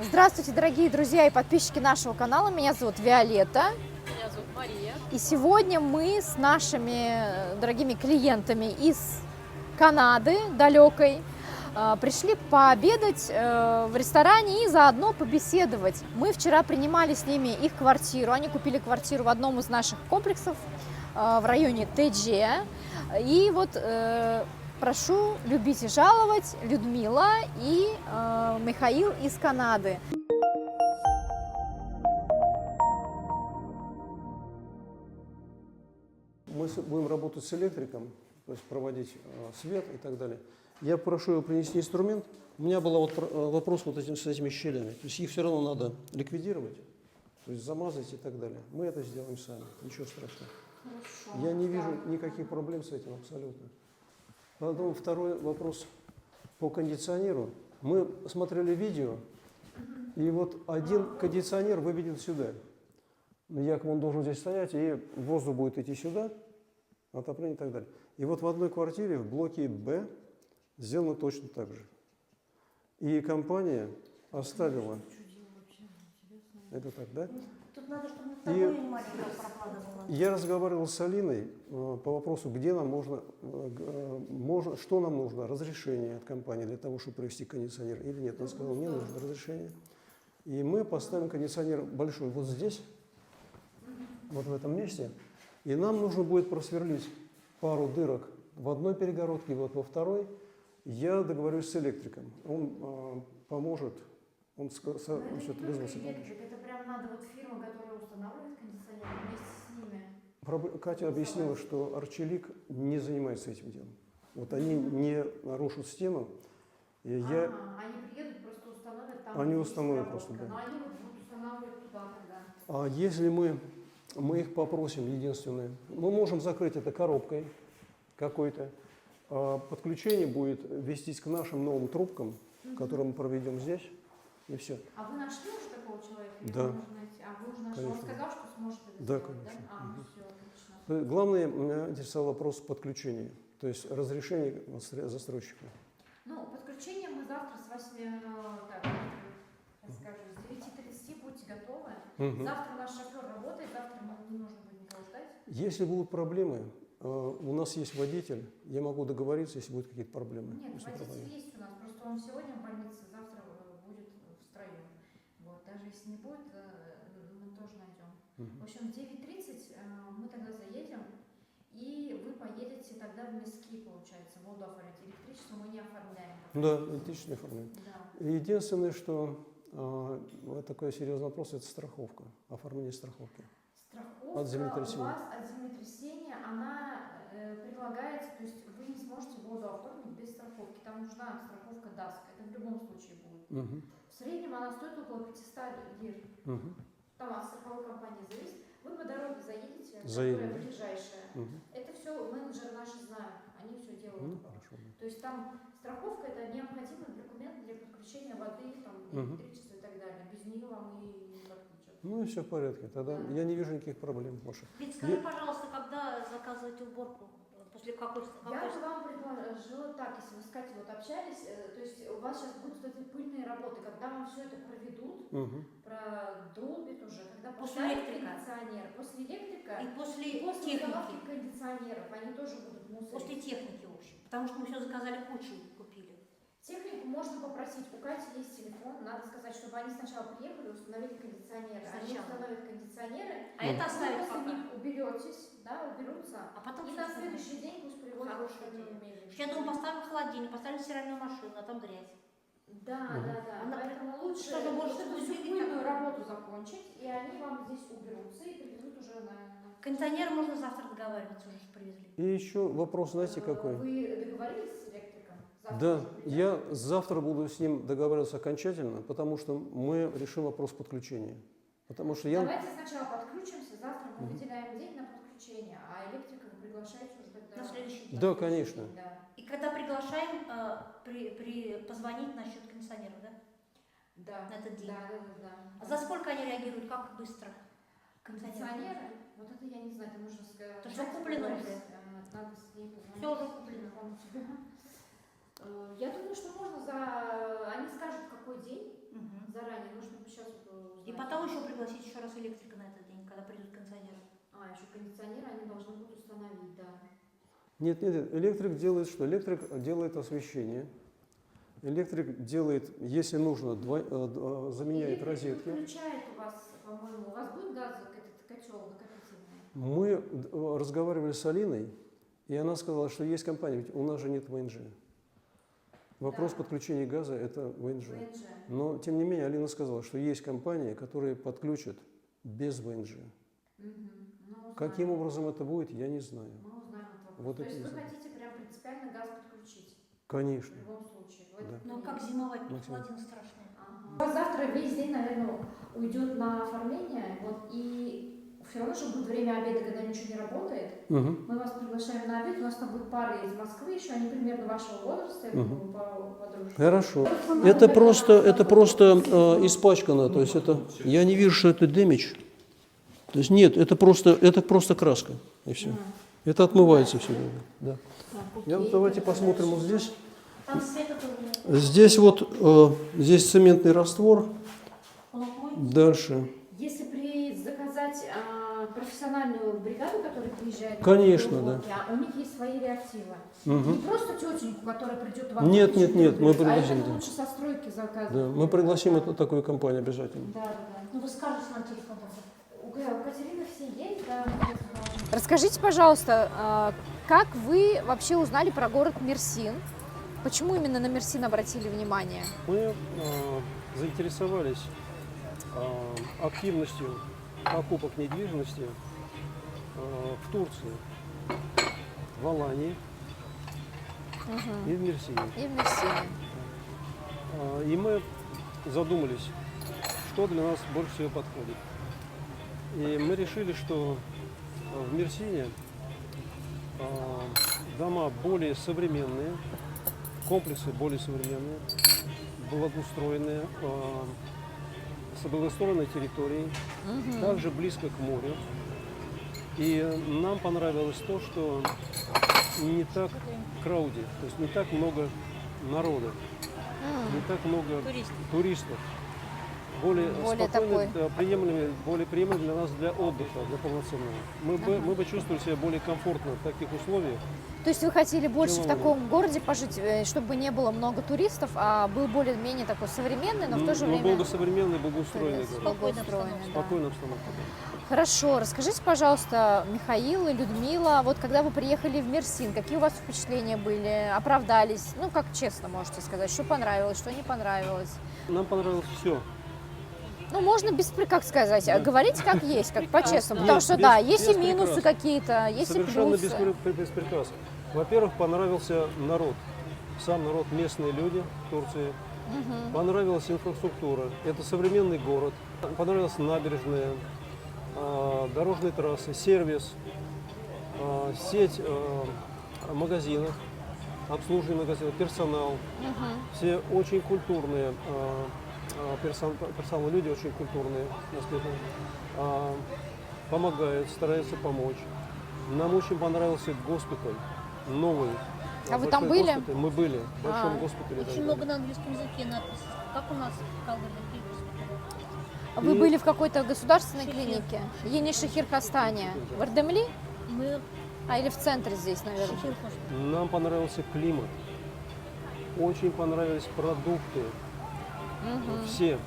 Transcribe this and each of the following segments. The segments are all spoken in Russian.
Здравствуйте, дорогие друзья и подписчики нашего канала. Меня зовут Виолетта. Меня зовут Мария. И сегодня мы с нашими дорогими клиентами из Канады далекой пришли пообедать в ресторане и заодно побеседовать. Мы вчера принимали с ними их квартиру. Они купили квартиру в одном из наших комплексов в районе ТД. И вот прошу любить и жаловать Людмила и Михаил из Канады. Мы будем работать с электриком, то есть проводить свет и так далее. Я прошу его принести инструмент. У меня был вопрос с этими щелями. То есть их все равно надо ликвидировать, то есть замазать и так далее. Мы это сделаем сами, ничего страшного. Хорошо. Я не вижу никаких проблем с этим абсолютно. Потом второй вопрос по кондиционеру. Мы смотрели видео, и вот один кондиционер выведен сюда. Якобы он должен здесь стоять, и воздух будет идти сюда, отопление и так далее. И вот в одной квартире, в блоке Б, сделано точно так же. И компания оставила. Это так, да? Тут надо, чтобы над тобой маленькая прокладывала. Я разговаривал с Алиной по вопросу, где нам что нам нужно, разрешение от компании для того, чтобы провести кондиционер или нет. Она сказала, мне нужно разрешение. И мы поставим кондиционер большой вот здесь, вот в этом месте, и нам нужно будет просверлить пару дырок в одной перегородке, вот во второй. Я договорюсь с электриком, он поможет, он вызвался помочь. Это прям надо вот фирма, которая устанавливает кондиционер, вместе с ними. Катя объяснила, что Арчелик не занимается этим делом. Вот они не нарушат стену. И они приедут, просто установят там. Они установят просто, да. Но они вот будут устанавливать туда тогда. А если мы их попросим, единственное, мы можем закрыть это коробкой какой-то, подключение будет вестись к нашим новым трубкам, которые мы проведем здесь, и все. А вы нашли уже такого человека? Да. Вы уже нашли? Он Конечно. сказал, что сможет это Да, сделать, конечно. да? Все, отлично. Главное, меня интересовал вопрос подключения, то есть разрешение застройщика. Ну, подключение мы завтра с 8, с 9:30 будьте готовы. Завтра наш шофер работает, завтра не нужно будет никого ждать. Если будут проблемы, у нас есть водитель, я могу договориться, если будут какие-то проблемы. Нет, водитель есть у нас, просто он сегодня в больнице, завтра будет в строю. Вот, даже если не будет, мы тоже найдем. В общем, в 9:30 мы тогда заедем, и вы поедете тогда в МИСКИ, получается, воду оформить. Электричество мы не оформляем. Да, электричество оформляем. Да. Единственное, что такой серьезный вопрос, это страховка, оформление страховки. Страховка От землетрясения. у вас от землетрясения, она прилагается, то есть вы не сможете воду оформить без страховки. Там нужна страховка ДАСК, это в любом случае будет. В среднем она стоит около 500 лир. Там от страховой компании зависит. Вы по дороге заедете, которая ближайшая. Это все менеджеры наши знают, они все делают. Хорошо. То есть там страховка это необходимый документ для подключения воды, там, электричества и так далее. Без нее вам и не подключат. Ну и все в порядке, тогда я не вижу никаких проблем, Маша. Ведь скажи, пожалуйста, когда заказывать уборку? После какой? Я бы вам предложила так, если вы с Катей вот общались, то есть у вас сейчас будут эти пыльные работы, когда вам все это проведут, продрубят уже, когда После поставят электрика. кондиционер, после электрика И после установки техники. кондиционеров, они тоже будут мусорить. После техники, в общем. Потому что мы все заказали кучу, купили. Технику можно попросить, у Кати есть телефон, надо сказать, чтобы они сначала приехали и установили кондиционеры. Они установят кондиционеры, А это оставить после пока. них уберетесь, да, уберутся, А потом и всё на остальное. следующий день пусть приводят Хорошая что-то идея. умели. Я думаю, поставим холодильник, поставим стиральную машину, а там грязь. Да. Поэтому лучше Что-то может эту быть всю видно. пыльную работу закончить, и они вам здесь уберутся и привезут уже на... Кондиционер можно завтра договариваться, уже что привезли. И еще вопрос, знаете, какой? Вы договорились с электриком? Завтра Да, уже придет? я завтра буду с ним договариваться окончательно, потому что мы решим вопрос подключения. Потому что я... Давайте сначала подключимся, завтра мы выделяем день на подключение, а электрика вы приглашаете уже тогда... На следующий день. Да, конечно. Да. И когда приглашаем, позвонить насчет кондиционера, да? Да. На этот день. Да. А за сколько они реагируют, как быстро? Кондиционеры? Вот это я не знаю, это нужно сказать. То, что куплено уже. Надо с ней позвонить. Все уже куплено. Я думаю, что можно они скажут, какой день, заранее. Нужно сейчас И потом еще пригласить еще раз электрика на этот день, когда придут кондиционеры. еще кондиционеры они должны будут установить, да. Нет, нет, нет. Электрик делает что? Электрик делает освещение. Электрик делает, если нужно, заменяет розетки. Включает у вас, по-моему, у вас будет газ, этот котел накопительный? Мы разговаривали с Алиной, и она сказала, что есть компания, ведь у нас же нет ВНЖ. Вопрос подключения газа – это ВНЖ. Но, тем не менее, Алина сказала, что есть компании, которые подключат без ВНЖ. Каким образом это будет, я не знаю. Мы узнаем этот вопрос. Вот То это есть не вы знаю. хотите прям принципиально газ подключить? Конечно. В любом случае. В этот Да. Ну период. как зимовать, тут Максим. холодина страшная. У вас завтра весь день, наверное, уйдет на оформление, вот, и все равно же будет время обеда, когда ничего не работает. Мгм. Мы вас приглашаем на обед, у нас там будет пары из Москвы, еще они примерно вашего возраста, я думаю, подружки. Хорошо. Это просто испачкано, то есть это, я не вижу, что это дэмидж. То есть нет, это просто краска, и все. Это отмывается все время. Да. Давайте посмотрим вот здесь. Там света тоже нет. Здесь вот, здесь цементный раствор. Он отмоет? Дальше. Если заказать профессиональную бригаду, которая приезжает, Конечно, да. У них есть свои реактивы. Мгм. Не просто тетеньку, которая придет вам. Нет, выключит нет, нет, мы электрик, пригласим, А это да. лучше со стройки заказывать. Да, мы пригласим такую компанию обязательно. Да. Ну вы скажете нам телефон. У Катерины все есть, да. Расскажите, пожалуйста, как вы вообще узнали про город Мерсин? Почему именно на Мерсин обратили внимание? Мы заинтересовались активностью покупок недвижимости в Турции, в Алании и в Мерсине. И в Мерсине. И мы задумались, что для нас больше всего подходит. И мы решили, что в Мерсине дома более современные, комплексы более современные, благоустроенные, с благоустроенной территорией, также близко к морю. И нам понравилось то, что не так крауди, то есть не так много народа, не так много туристов. Более спокойно, более приемлемый для нас для отдыха, для полноценного. Мы бы чувствовали себя более комфортно в таких условиях. То есть вы хотели больше в Деловой. таком городе пожить, чтобы не было много туристов, а был более-менее такой современный, но в то же время Благосовременный, благоустроенный город. благоустроенный. Да. Спокойная обстановка. Да. Хорошо, расскажите, пожалуйста, Михаил и Людмила, вот когда вы приехали в Мерсин, какие у вас впечатления были, оправдались? Ну, как честно можете сказать, что понравилось, что не понравилось? Нам понравилось все. Ну, можно без, как сказать, говорить как есть, как по-честному, Нет, потому что, без- да, есть без и минусы прикрас. какие-то, есть и Совершенно плюсы. без прикрас. Во-первых, понравился народ. Сам народ, местные люди в Турции. Понравилась инфраструктура. Это современный город. Понравилась набережная, дорожные трассы, сервис, сеть магазинов, обслуживание магазинов, персонал. Все очень культурные. Персонал, люди очень культурные, воспитанные, помогают, стараются помочь. Нам очень понравился госпиталь, новый. А вы большой там были? госпиталь. Мы были в большом госпитале. Очень да. много на английском языке надписей. Как у нас в Калгари. Вы И- были в какой-то государственной клинике? Ени-Шехир Хастане. В Ардемли? Мы Или в центре здесь, наверное? Нам понравился климат, очень понравились продукты, все.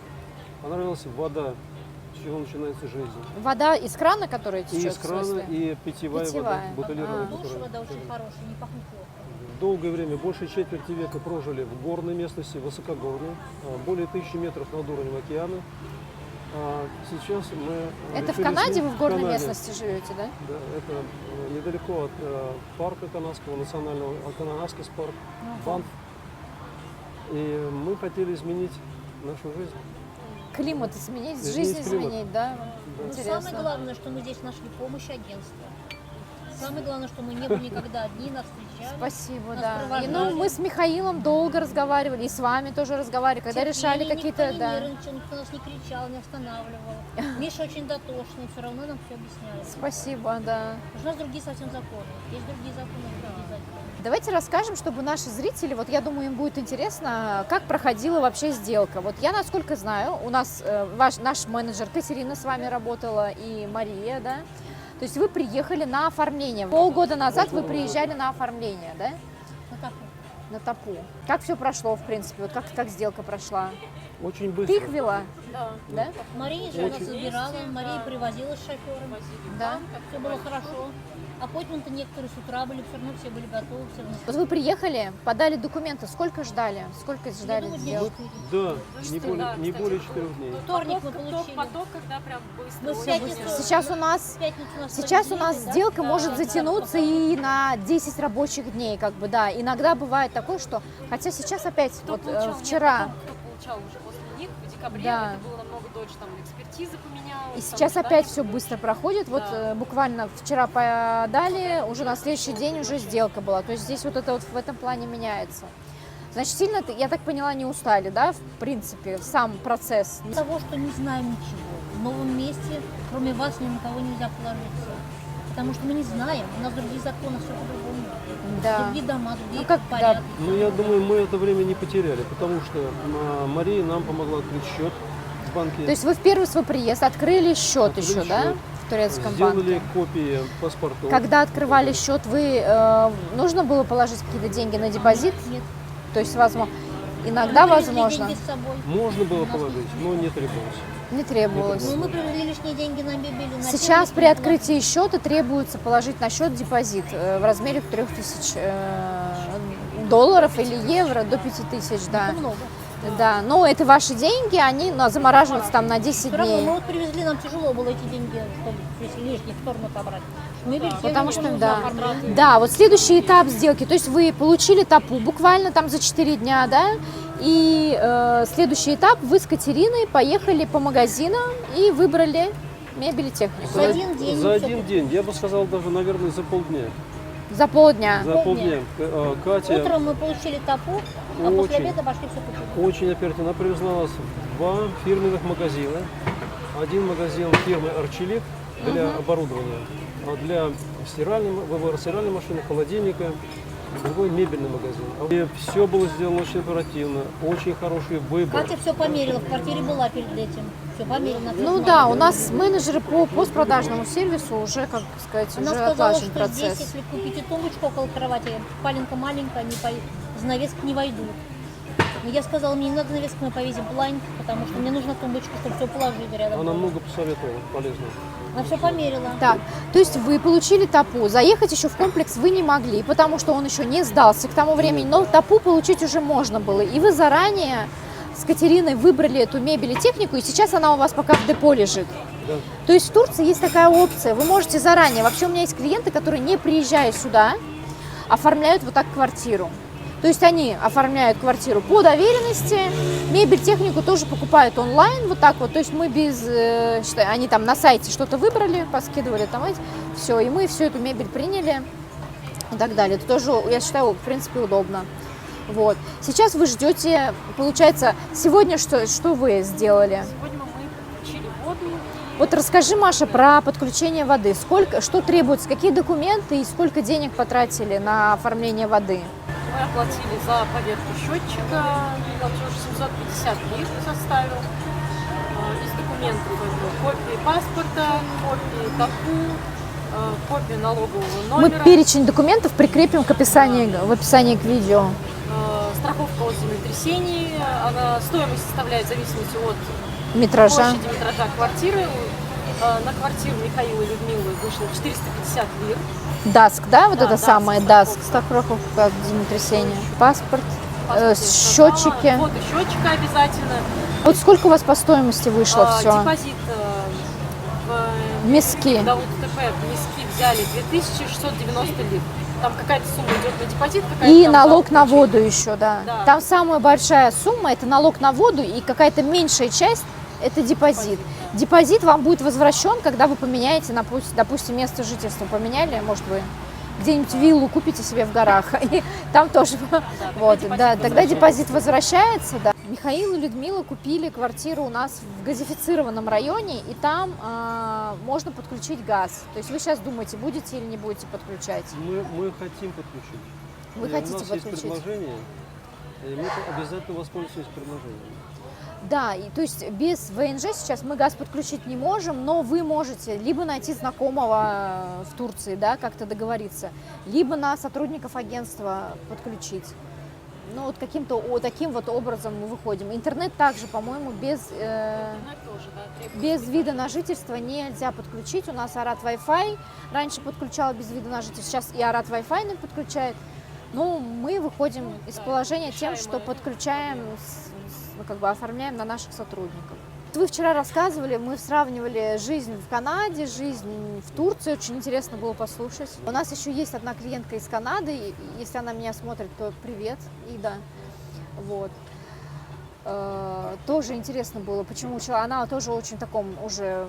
Понравилась вода, с чего начинается жизнь. Вода из крана, которая И течет, из в крана, смысле? и питьевая вода, Питьевая. бутылированная. Душ, которая- вода очень хорошая, не пахнет плохо. Долгое время, больше четверти века прожили в горной местности, в высокогорье, более 1000 метров над уровнем океана. Сейчас мы... Это в решили Канаде сменить- вы в горной Канаде. местности живете, да? Да, это недалеко от парка канадского, национального, Канадский парк, Банф. И мы хотели изменить нашу жизнь. Климат изменить, Изменить жизнь климат. изменить, да? Но Интересно. самое главное, что мы здесь нашли помощь агентства. Самое главное, что мы не были никогда одни, нас встречали. Спасибо, Нас да. И, провожали. ну, мы с Михаилом долго разговаривали, и с вами тоже разговаривали, когда решали Терпели, какие-то... никто не Да. нервничал, никто нас не кричал, не останавливал. Миша очень дотошный, все равно нам все объясняет. Спасибо, да. У нас другие совсем законы. Есть другие законы, другие законы. Давайте расскажем, чтобы наши зрители, вот я думаю, им будет интересно, как проходила вообще сделка. Вот я, насколько знаю, у нас наш менеджер Катерина с вами работала и Мария, да? То есть вы приехали на оформление. Полгода назад вы приезжали на оформление, да? На таку. На ТАПУ. Как все прошло, в принципе? Вот как сделка прошла? Очень Ты быстро. их вела? Да. Мария же нас забирала, Мария привозила с шофером. Да. Все было хорошо. Аппойтменты некоторые с утра были, все равно все были готовы. Все равно. Вот вы приехали, подали документы. Сколько ждали? Сколько Я ждали думаю, дня сделки? 4. Да, не более 4 дней. Вторник мы получили. Поток, когда прям быстро. Мы в очень пятницу- быстро. Сейчас у нас В пятницу нас Сейчас у повезли, нас да? сделка может затянуться и на 10 рабочих дней, как бы, да. Иногда бывает такое, что, хотя сейчас опять, Кто вот получал, вчера, нет, потом, кто получал уже после них, в декабре, Да. это было намного дольше, там экспертиза поменялась. и там сейчас ожидание опять все было. быстро проходит. Вот Да. буквально вчера подали, уже на следующий день уже сделка была. То есть здесь вот это вот в этом плане меняется. Значит, сильно, я так поняла, не устали, да, в принципе, сам процесс. Из-за того, что не знаем ничего. В новом месте, кроме вас, ни на кого нельзя положиться. Потому что мы не знаем, у нас другие законы, все по-другому. Да. Другие дома, другие Ну, как, порядки. Ну, я думаю, мы это время не потеряли, потому что Мария нам помогла открыть счет в банке. То есть вы в первый свой приезд открыли счет Открыли еще, да, счет, в турецком сделали банке? копии паспортов. Когда открывали счет, вы нужно было положить какие-то деньги на депозит? Нет. То есть, возможно, иногда Мы привезли возможно, деньги с собой. Можно было У нас положить, но не требовалось. не требовалось. Ну, мы привезли лишние деньги на мебель. на Сейчас технику, при открытии счета требуется положить на счет депозит в размере 3000 долларов или евро до 5000, да. Это много. Да, но это ваши деньги, они замораживаются там на 10 Все равно, дней. мы вот привезли, нам тяжело было эти деньги, чтобы если лишних в сторону собрать. Мебель все Потому что, да. оформляли. Да, вот следующий этап сделки, то есть вы получили ТАПУ буквально там за 4 дня, да, и следующий этап, вы с Катериной поехали по магазинам и выбрали мебель и технику. За один день. За всё один день, я бы сказал, даже, наверное, за полдня. За полдня. За полдня. Катя Утром мы получили топу, а после Очень. обеда пошли все купили. очень оперативно. Она привезла нас в 2 фирменных магазина. Один магазин фирмы «Арчелик» для оборудования, а для выбора стиральной машины, холодильника, другой мебельный магазин. И все было сделано очень оперативно, очень хороший выбор. Катя все померила, в квартире была перед этим. Все померила. Ну да, у нас менеджеры по постпродажному сервису уже, как сказать, Она уже сказала, отлажен что процесс. здесь, если купите тумбочку около кровати, паленка маленькая, занавески не войдут. Но я сказала, мне не надо занавески, мы повесим блайнд, потому что мне нужна тумбочка, чтобы все положить рядом. Она много посоветовала, полезно. Она все померила. Так, то есть вы получили ТАПУ, заехать еще в комплекс вы не могли, потому что он еще не сдался к тому времени, но ТАПУ получить уже можно было. И вы заранее с Катериной выбрали эту мебель и технику, и сейчас она у вас пока в депо лежит. Да. То есть в Турции есть такая опция, вы можете заранее, вообще у меня есть клиенты, которые, не приезжая сюда, оформляют вот так квартиру. То есть они оформляют квартиру по доверенности, мебель, технику тоже покупают онлайн, вот так вот. То есть мы они там на сайте что-то выбрали, поскидывали там все, и мы всю эту мебель приняли и так далее. Это тоже, я считаю, в принципе, удобно. Вот. Сейчас вы ждете, получается, сегодня что вы сделали? Сегодня мы подключили воду. Вот расскажи, Маша, про подключение воды. Что требуется, какие документы и сколько денег потратили на оформление воды? Мы оплатили за поверку счетчика, платеж 750 лир составил. Из документов это копии паспорта, копии ТАПУ, копию налогового Мы номера, перечень документов прикрепим в описании к видео. страховка от землетрясений. Стоимость составляет в зависимости от Метража. площади метража квартиры. На квартиру Михаила и Людмилы вышло 450 лир. Даск, да? Вот Да, это Даск, самое Даск. страховка. Страховка от землетрясения. Паспорт, Паспорт я счетчики. сказала, фото счетчика обязательно. Вот сколько у вас по стоимости вышло все? Депозит в Миски. ДАУТП миски взяли 2690 лир. Там какая-то сумма идет на депозит, какая-то И там налог за на получение. воду еще, да. Да. Там самая большая сумма – это налог на воду, и какая-то меньшая часть – это депозит. Депозит вам будет возвращен, когда вы поменяете, допустим, место жительства. Поменяли, может, вы где-нибудь виллу купите себе в горах, и там тоже, вот, да, тогда депозит возвращается, да. Михаил и Людмила купили квартиру у нас в газифицированном районе, и там можно подключить газ. То есть вы сейчас думаете, будете или не будете подключать? Мы хотим подключить. Вы И хотите у нас подключить? есть предложение, и мы обязательно воспользуемся предложением. Да, и, то есть без ВНЖ сейчас мы газ подключить не можем, но вы можете либо найти знакомого в Турции, да, как-то договориться, либо на сотрудников агентства подключить. Ну, вот таким вот образом мы выходим. Интернет также, по-моему, Интернет тоже, да, требуется. без вида на жительство нельзя подключить. У нас Арат Wi-Fi раньше подключал без вида на жительство, сейчас и Арат Wi-Fi нам подключает. Ну, мы выходим из положения тем, что подключаем, как бы оформляем на наших сотрудников. Вы вчера рассказывали, мы сравнивали жизнь в Канаде, жизнь в Турции. Очень интересно было послушать. У нас еще есть одна клиентка из Канады. И если она меня смотрит, то привет, Ида. Вот. Тоже интересно было, почему она тоже очень уже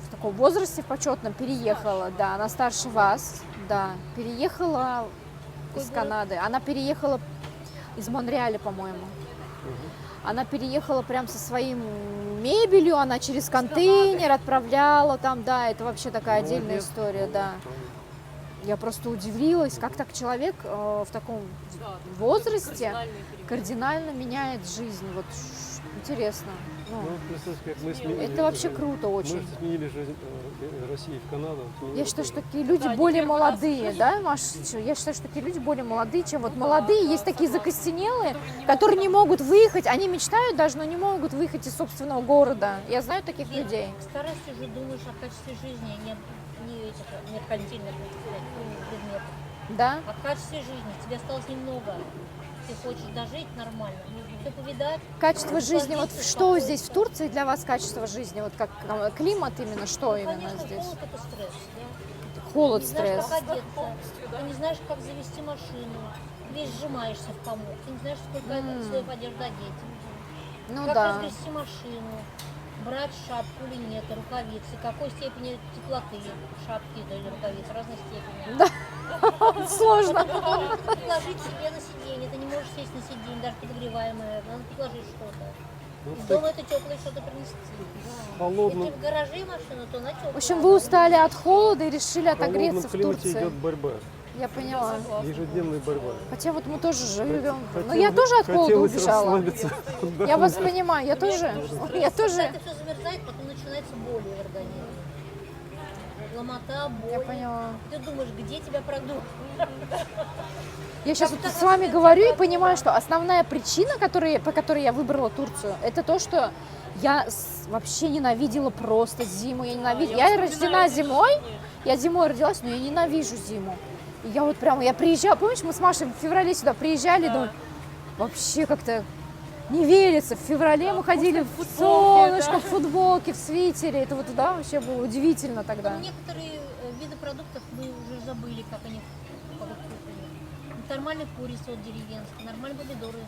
в таком возрасте почетном переехала. Да, она старше вас, да, переехала из Канады. Она переехала из Монреаля, по-моему. Она переехала прям со своим мебелью, она через контейнер отправляла там, да, это вообще такая отдельная история, да. Я просто удивилась, как так человек в таком возрасте кардинально меняет жизнь. Вот интересно. Ну, Представьте, как мы сменили, это вообще круто очень. Мы сменили жизнь России в Канаду. Я считаю, что такие люди более молодые, да, Маш? Я считаю, что такие люди более молодые, чем вот молодые. Есть такие закостенелые, которые не могут выехать. Они мечтают даже, но не могут выехать из собственного города. Я знаю таких людей. К старости уже думаешь о качестве жизни, а не этих меркантильных предметов. Да? О качестве жизни. Тебе осталось немного. Ты хочешь дожить нормально, все повидать. Качество жизни, вот насладиться что спокойно. здесь в Турции для вас качество жизни? Вот как климат именно, что Ну, именно конечно, здесь? холод это стресс, да? Холод, Ты не знаешь, стресс. как одеться, ты не знаешь, как завести машину, весь сжимаешься в комок, ты не знаешь, сколько слоев одежды одеть. Ну Как да. разгрести машину, брать шапку или нет, и рукавицы, какой степени теплоты шапки или рукавиц, разной степени. Да. Сложно. Положить себе на сиденье, ты не можешь сесть на сиденье, даже подогреваемое, надо положить что-то. Из дома это теплое что-то принести. Холодном, Если в гараже машина, то на теплую. В общем, вы устали от холода и решили отогреться в климате Турции. идет борьба, Я поняла. ежедневная борьба. Хотя вот мы тоже живем. Но Хотелось- я тоже от холода хотелось убежала. расслабиться. Я вас понимаю, я тоже. Я тоже. Когда это все замерзает, потом начинается боли в организме. Ломота, боль. Я поняла. Ты думаешь, где тебя продуть? Я сейчас вот с вами говорю и понимаю, что основная причина, по которой я выбрала Турцию, это то, что я вообще ненавидела просто зиму. Я ненавидела. Я рождена зимой, я зимой родилась, но я ненавижу зиму. И я вот прямо, я приезжала, помнишь, мы с Машей в феврале сюда приезжали, думаю, вообще как-то не верится. В феврале мы ходили в солнышко, в футболке, в свитере. Это вот, да, вообще было удивительно тогда. Но некоторые виды продуктов мы уже забыли, как они покупают. Нормальный курица вот деревенский, нормальные помидоры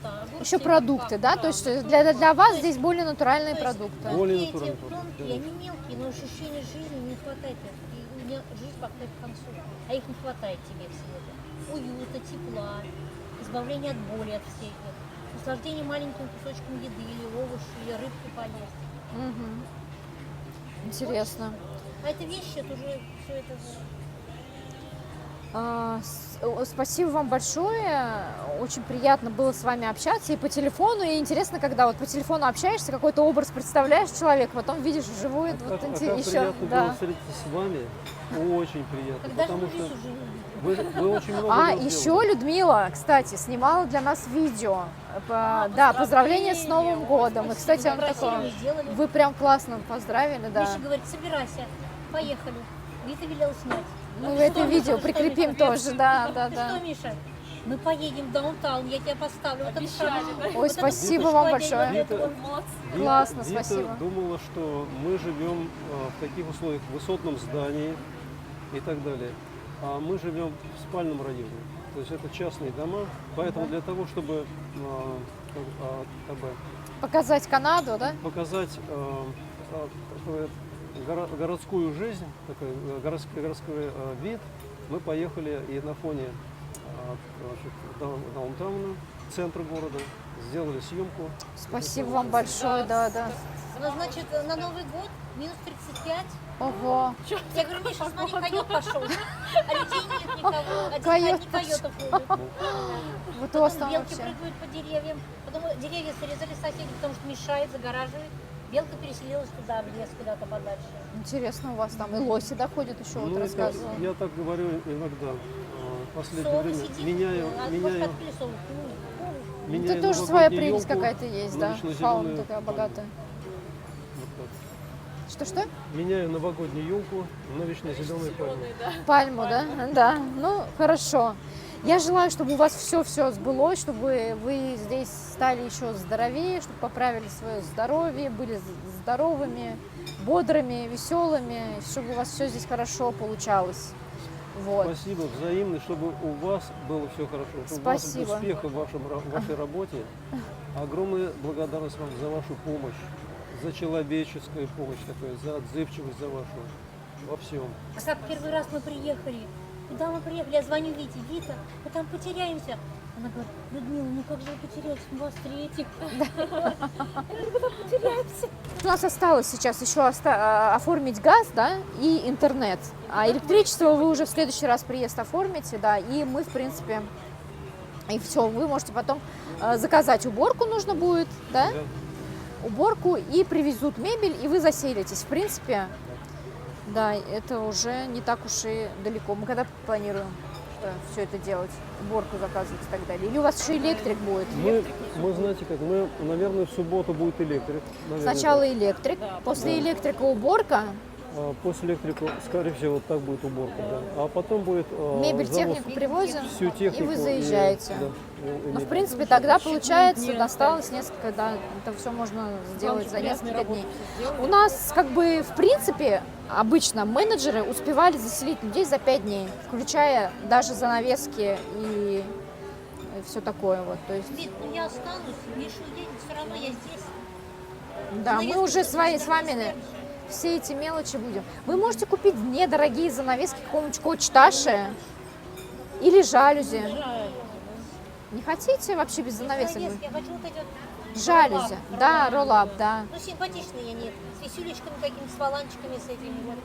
огурцы, Еще продукты, да? То есть для вас здесь более натуральные продукты. Более Эти натуральные тонкие, продукты, они мелкие, но ощущение жизни не хватает. И у меня жизнь подходит к концу, а их не хватает тебе всего-то. Уюта, тепла, избавление от боли, от всей этого. Наслаждение маленьким кусочком еды или овощи, или рыбку поесть. Мгм. Интересно. А это вещи, это уже все это... Спасибо вам большое. Очень приятно было с вами общаться и по телефону. И интересно, когда вот по телефону общаешься, какой-то образ представляешь человека, потом видишь вживую. Вот Как еще, приятно было да. встретиться с вами. Очень приятно. Когда же Потому мы что уже вы очень много дел Еще сделали. Людмила, кстати, снимала для нас видео. Да, поздравления с Новым годом. И, кстати, он Попросили, такой, мы сделали. вы прям классно поздравили, да. Миша говорит, собирайся, поехали. Вита велела снять. Мы в это видео прикрепим тоже, да, да, Ты да. что, Миша? Мы поедем в даунтаун, я тебя поставлю. Вот Обещали, это, да? Ой, вот спасибо эту вам кукушку большое. одеть, вот это вот. Молодцы. Классно, Вита спасибо. думала, что мы живем в таких условиях, в высотном здании и так далее. А мы живем в спальном районе. То есть это частные дома. Поэтому для того, чтобы как бы Показать Канаду, да? показать такой городскую жизнь, такой городской вид, мы поехали и на фоне даунтауна, центра города, сделали съемку. Спасибо вам большое, да, да. Ну, значит, на Новый год минус 35. Ого. Я говорю, Миша, смотри, койот пошел. А людей нет никого. Одни Койот койотов ходят. Вот у вас Потом там белки вообще. прыгают по деревьям. Потом деревья срезали соседи, потому что мешает, загораживает. Белка переселилась туда, в лес, куда-то подальше. Интересно у вас там. И лоси доходят еще, вот Ну, это рассказывал. я так говорю иногда. В последнее Совы время сидит, меняю, а меняю, открыли сову. меняю Это тоже своя новогоднюю прелесть елку какая-то есть, на да? вечно-зеленую Фауна такая пальму. богатая. Вот так. Что-что? Меняю новогоднюю елку на вечно зеленую пальму. Пальму, да? Да. Ну, хорошо. Я желаю, чтобы у вас все сбылось, чтобы вы здесь стали еще здоровее, чтобы поправили свое здоровье, были здоровыми, бодрыми, веселыми, чтобы у вас все здесь хорошо получалось. Вот. Спасибо, взаимно, чтобы у вас было все хорошо. Чтобы у вас Спасибо. успехов в вашей работе. Огромная благодарность вам за вашу помощь, за человеческую помощь такую, за отзывчивость, за вашу во всем. А как первый раз мы приехали? Куда мы приехали? Я звоню Вите. Вита, мы там потеряемся. Она говорит, Людмила, ну как же вы потеряетесь? Мы вас встретим. Потеряемся. У нас осталось сейчас еще оформить газ, да, и интернет. А электричество вы уже в следующий раз приезд оформите, да, и мы, в принципе, и все, вы можете потом заказать уборку нужно будет, да, уборку, и привезут мебель, и вы заселитесь. В принципе, да, это уже не так уж и далеко. Мы когда планируем все это делать, уборку заказывать и так далее? Или у вас еще электрик будет? Мы знаете как, мы, наверное, в субботу будет электрик. Наверное, Сначала электрик, после электрика уборка, после электрика, скорее всего, вот так будет уборка, да. А потом будет мебель, завоз, технику привозим, всю технику. и вы заезжаете. Да, Ну, в мебель. принципе, тогда получается, осталось несколько, да, это все можно сделать за несколько дней. У нас, как бы, в принципе, обычно менеджеры успевали заселить людей за 5 дней, включая даже занавески и все такое вот. То есть, Вит, ну я останусь. Миша уедет, все равно я здесь. да, мы уже с вами все эти мелочи будем. Вы можете купить недорогие занавески какого-нибудь Коч-Таши или жалюзи. Не хотите вообще без занавесок? Я хочу вот эти вот Жалюзи, да, роллап, да. ну, симпатичные они, с висюлечками какими-то, с валанчиками, с этими вот.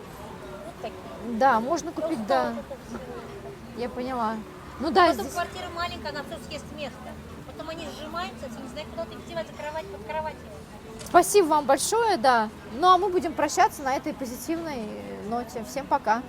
Вот такие. Да, можно купить, да, я поняла. Ну да, Потом здесь квартира маленькая, она все съест место. Потом они сжимаются, не знаю, куда ты девать, кровать под кроватью. спасибо вам большое, да. Ну а мы будем прощаться на этой позитивной ноте. Всем пока.